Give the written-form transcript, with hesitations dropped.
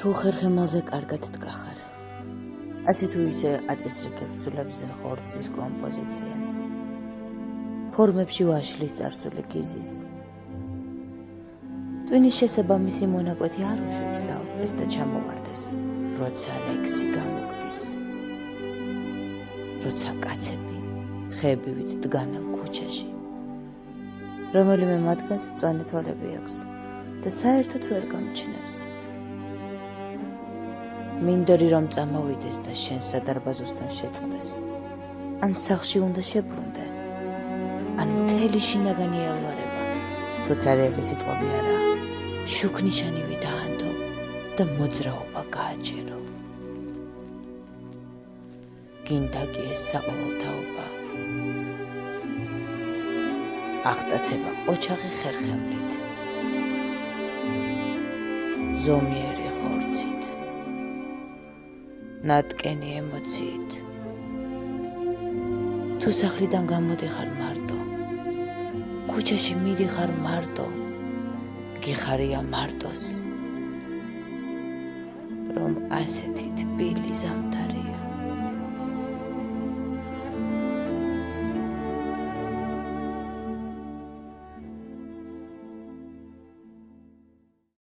თუ ხერხემალზე კარგად დგახარ. ასე თუ ისე აწესრიგებ ძვლებზე ხორცის კომპოზიციას. ფორმებში ვაშლის წარსული გიზის. ტვინის შესაბამისი მონაკვეთი არ უშვებს დაუყრის და ჩამოვარდეს, როცა ლექსი გამოგდის. როცა კაცები ხეებივით დგანან ქუჩაში. რომელიმე მათგანს მწვანე თვალები აქვს და საერთოდ ვერ გამჩნევს. მინდორი რომ წამოვიდეს და შენ სადარბაზოსთან შეწყდეს. ან სახლში უნდა შებრუნდე. ან მთელი შინაგანი ელვარება, თუცა რეალი სიტყვები არაა. შუქნიშანივი დაანდო და მოძრაობა გააჩერო. გინდა კი ეს საყოველთაობა. აღტაცება ოჩახი ხერხემლით. ზომიერი ხორცით. ნატკენი ემოციით. თუ სახლიდან გამოდიხარ მარტო, ქუჩაში მიდიხარ მარტო, გიხარია მარტოს, რომ ასეთი თბილი ზამთარი